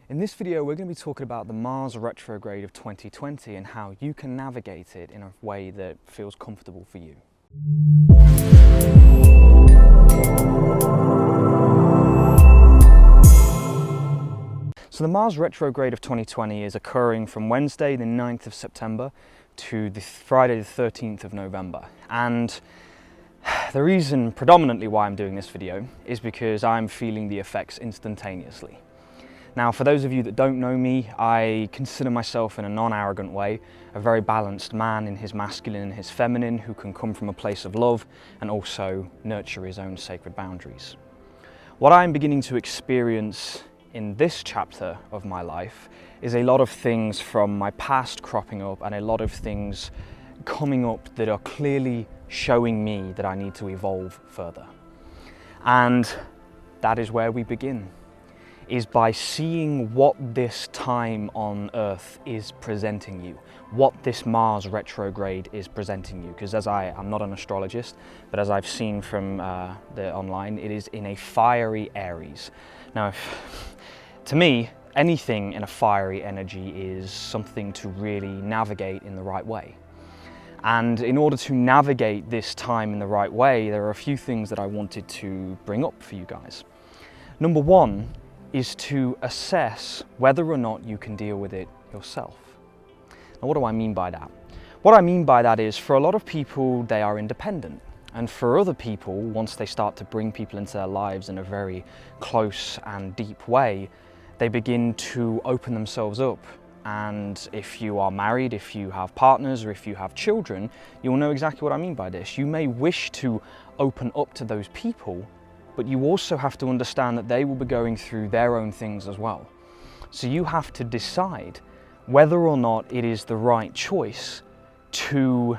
In this video, we're going to be talking about the Mars Retrograde of 2020 and how you can navigate it in a way that feels comfortable for you. So the Mars Retrograde of 2020 is occurring from Wednesday the 9th of September to the Friday the 13th of November. And the reason predominantly why I'm doing this video is because I'm feeling the effects instantaneously. Now, for those of you that don't know me, I consider myself in a non-arrogant way a very balanced man in his masculine and his feminine who can come from a place of love and also nurture his own sacred boundaries. What I'm beginning to experience in this chapter of my life is a lot of things from my past cropping up and a lot of things coming up that are clearly showing me that I need to evolve further. And that is where we begin, is by seeing what this time on Earth is presenting you, what this Mars retrograde is presenting you. Because I'm not an astrologist, but as I've seen from the online, it is in a fiery Aries. Now, to me, anything in a fiery energy is something to really navigate in the right way. And in order to navigate this time in the right way, there are a few things that I wanted to bring up for you guys. Number one is to assess whether or not you can deal with it yourself. Now, what do I mean by that? What I mean by that is, for a lot of people, they are independent. And for other people, once they start to bring people into their lives in a very close and deep way, they begin to open themselves up. And if you are married, if you have partners, or if you have children, you'll know exactly what I mean by this. You may wish to open up to those people, but you also have to understand that they will be going through their own things as well. So you have to decide whether or not it is the right choice to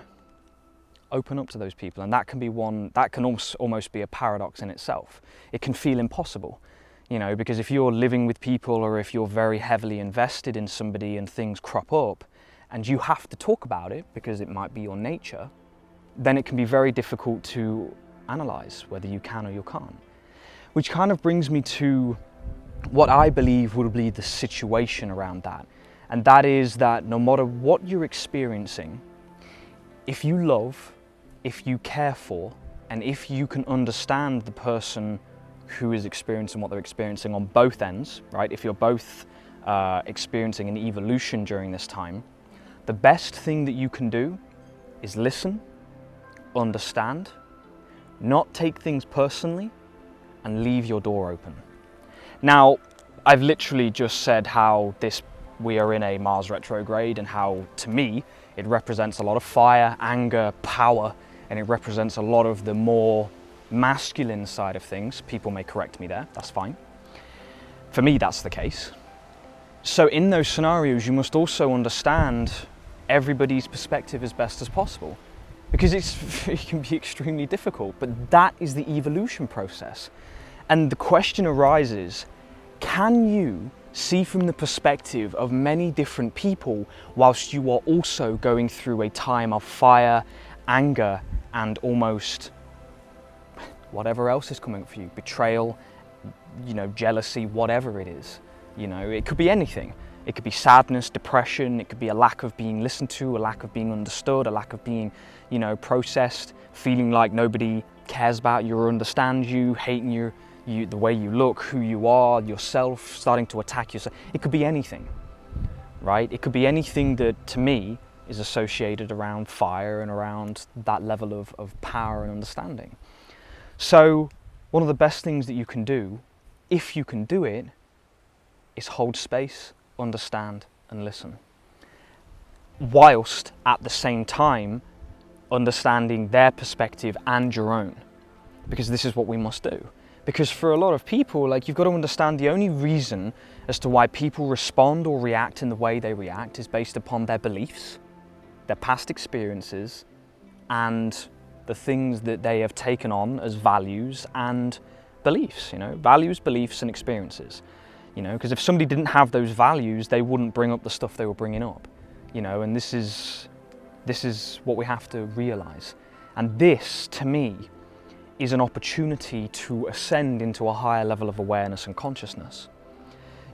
open up to those people. And that can be one, that can almost be a paradox in itself. It can feel impossible, you know, because if you're living with people or if you're very heavily invested in somebody and things crop up and you have to talk about it because it might be your nature, then it can be very difficult to analyze whether you can or you can't. Which kind of brings me to what I believe would be the situation around that. And that is that no matter what you're experiencing, if you love, if you care for, and if you can understand the person who is experiencing what they're experiencing on both ends, right? If you're both experiencing an evolution during this time, the best thing that you can do is listen, understand, not take things personally, and leave your door open. Now, I've literally just said how we are in a Mars retrograde and how, to me, it represents a lot of fire, anger, power, and it represents a lot of the more masculine side of things. People may correct me there, that's fine. For me, that's the case. So in those scenarios, you must also understand everybody's perspective as best as possible, because it can be extremely difficult, but that is the evolution process. And the question arises, can you see from the perspective of many different people whilst you are also going through a time of fire, anger, and almost whatever else is coming up for you, betrayal, you know, jealousy, whatever it is. You know, it could be anything. It could be sadness, depression, it could be a lack of being listened to, a lack of being understood, a lack of being, you know, processed, feeling like nobody cares about you or understands you, hating you, the way you look, who you are, yourself, starting to attack yourself. It could be anything, right? It could be anything that, to me, is associated around fire and around that level of power and understanding. So one of the best things that you can do, if you can do it, is hold space, understand, and listen. Whilst at the same time understanding their perspective and your own, because this is what we must do. Because for a lot of people, like, you've got to understand the only reason as to why people respond or react in the way they react is based upon their beliefs, their past experiences, and the things that they have taken on as values and beliefs, you know, values, beliefs, and experiences. You know, because if somebody didn't have those values, they wouldn't bring up the stuff they were bringing up, you know, and this is what we have to realize. And this, to me, is an opportunity to ascend into a higher level of awareness and consciousness.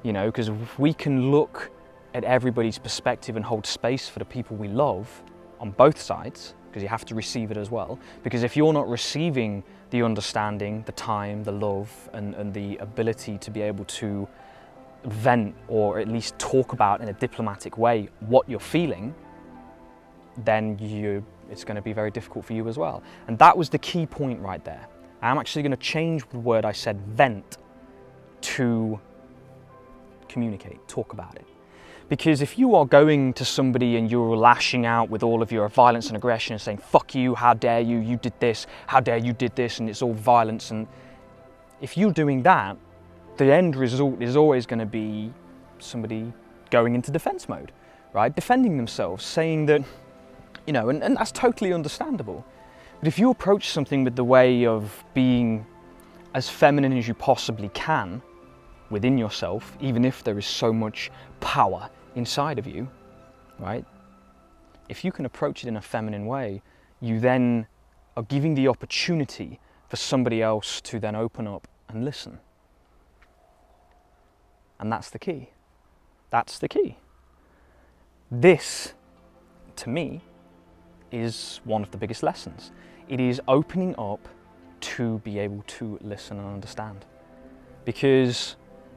you know, because if we can look at everybody's perspective and hold space for the people we love on both sides, because you have to receive it as well, because if you're not receiving the understanding, the time, the love, and the ability to be able to vent or at least talk about in a diplomatic way what you're feeling, then it's going to be very difficult for you as well. And that was the key point right there. I'm actually going to change the word I said vent to communicate, talk about it. Because if you are going to somebody and you're lashing out with all of your violence and aggression and saying, fuck you, how dare you, you did this, how dare you did this, and it's all violence, and if you're doing that, the end result is always going to be somebody going into defense mode, right? Defending themselves, saying that, you know, and that's totally understandable. But if you approach something with the way of being as feminine as you possibly can within yourself, even if there is so much power inside of you, right? If you can approach it in a feminine way, you then are giving the opportunity for somebody else to then open up and listen. And that's the key. That's the key. This, to me, is one of the biggest lessons. It is opening up to be able to listen and understand. Because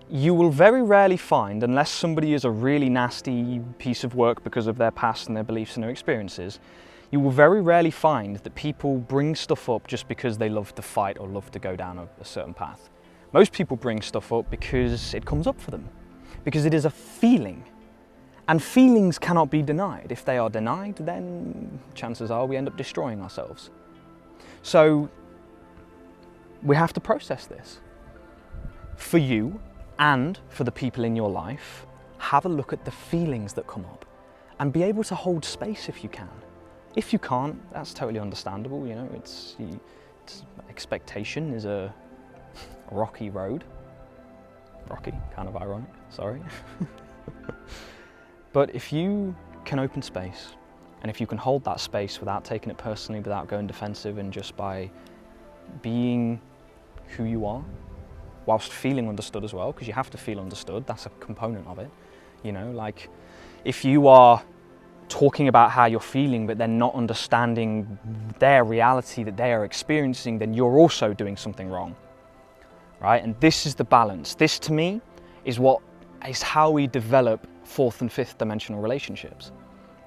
you will very rarely find, unless somebody is a really nasty piece of work because of their past and their beliefs and their experiences, you will very rarely find that people bring stuff up just because they love to fight or love to go down a certain path. Most people bring stuff up because it comes up for them, because it is a feeling. And feelings cannot be denied. If they are denied, then chances are we end up destroying ourselves. So we have to process this. For you and for the people in your life, have a look at the feelings that come up and be able to hold space if you can. If you can't, that's totally understandable. You know, expectation is a rocky road. Rocky, kind of ironic, sorry. But if you can open space, and if you can hold that space without taking it personally, without going defensive, and just by being who you are, whilst feeling understood as well, because you have to feel understood, that's a component of it. You know, like if you are talking about how you're feeling, but then not understanding their reality that they are experiencing, then you're also doing something wrong, right? And this is the balance. This, to me, is how we develop fourth and fifth dimensional relationships,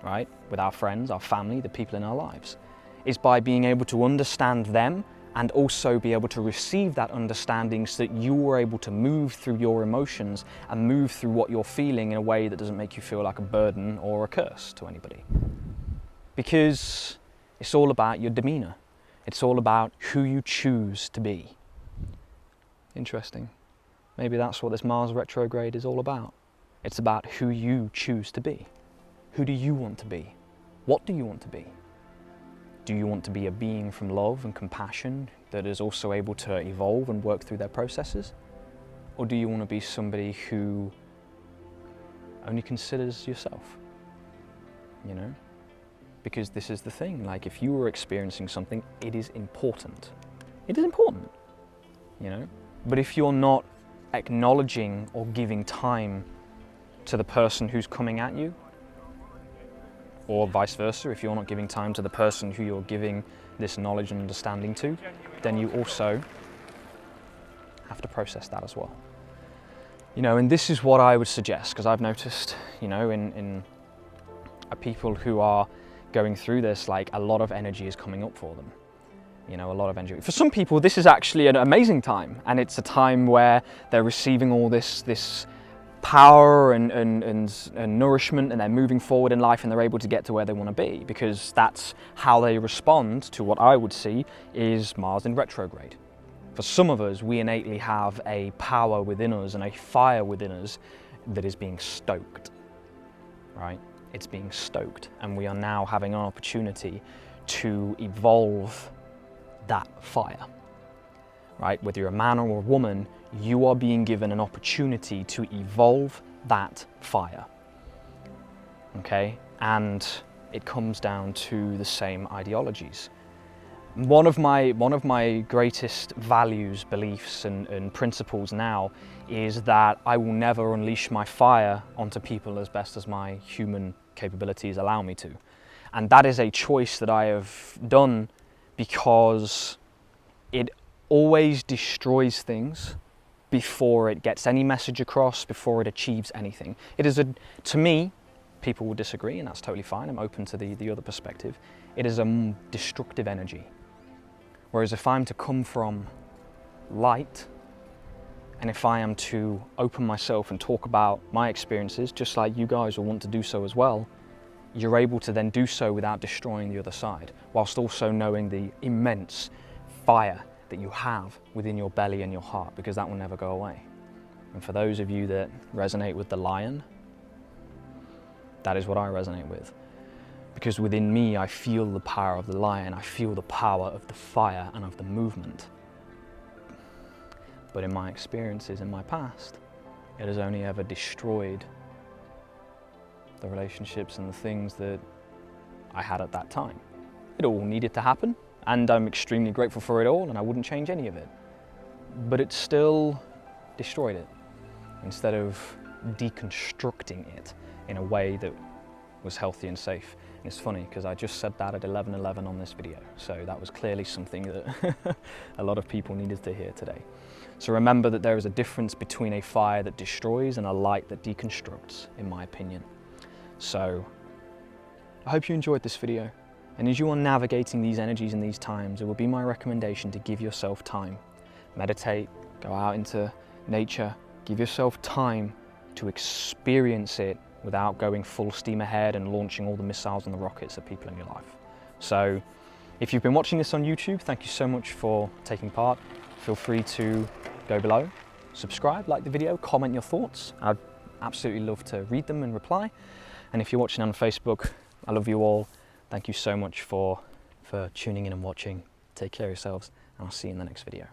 right? With our friends, our family, the people in our lives, is by being able to understand them and also be able to receive that understanding so that you are able to move through your emotions and move through what you're feeling in a way that doesn't make you feel like a burden or a curse to anybody. Because it's all about your demeanor. It's all about who you choose to be. Interesting. Maybe that's what this Mars retrograde is all about. It's about who you choose to be. Who do you want to be? What do you want to be? Do you want to be a being from love and compassion that is also able to evolve and work through their processes? Or do you want to be somebody who only considers yourself? You know? Because this is the thing, like if you were experiencing something, it is important. It is important, you know? But if you're not acknowledging or giving time to the person who's coming at you, or vice versa, if you're not giving time to the person who you're giving this knowledge and understanding to, then you also have to process that as well. You know, and this is what I would suggest, because I've noticed, you know, in people who are going through this, like a lot of energy is coming up for them. You know, a lot of energy. For some people, this is actually an amazing time, and it's a time where they're receiving all this power and nourishment, and they're moving forward in life, and they're able to get to where they want to be, because that's how they respond to what I would see is Mars in retrograde. For some of us, we innately have a power within us and a fire within us that is being stoked, right? It's being stoked, and we are now having an opportunity to evolve that fire, right? Whether you're a man or a woman, you are being given an opportunity to evolve that fire, okay? And it comes down to the same ideologies. One of my greatest values, beliefs and principles now is that I will never unleash my fire onto people as best as my human capabilities allow me to. And that is a choice that I have done because it always destroys things before it gets any message across, before it achieves anything. It is to me, people will disagree, and that's totally fine. I'm open to the other perspective. It is a destructive energy. Whereas if I'm to come from light, and if I am to open myself and talk about my experiences, just like you guys will want to do so as well, you're able to then do so without destroying the other side, whilst also knowing the immense fire that you have within your belly and your heart, because that will never go away. And for those of you that resonate with the lion, that is what I resonate with. Because within me, I feel the power of the lion, I feel the power of the fire and of the movement. But in my experiences in my past, it has only ever destroyed the relationships and the things that I had at that time. It all needed to happen, and I'm extremely grateful for it all, and I wouldn't change any of it. But it still destroyed it, instead of deconstructing it in a way that was healthy and safe. And it's funny, because I just said that at 11:11 on this video, so that was clearly something that a lot of people needed to hear today. So remember that there is a difference between a fire that destroys and a light that deconstructs, in my opinion. So I hope you enjoyed this video, and as you are navigating these energies in these times, it will be my recommendation to give yourself time. Meditate, go out into nature, give yourself time to experience it without going full steam ahead and launching all the missiles and the rockets at people in your life. So if you've been watching this on YouTube, thank you so much for taking part. Feel free to go below, subscribe, like the video, comment your thoughts. I'd absolutely love to read them and reply. And if you're watching on Facebook, I love you all. Thank you so much for tuning in and watching. Take care of yourselves, and I'll see you in the next video.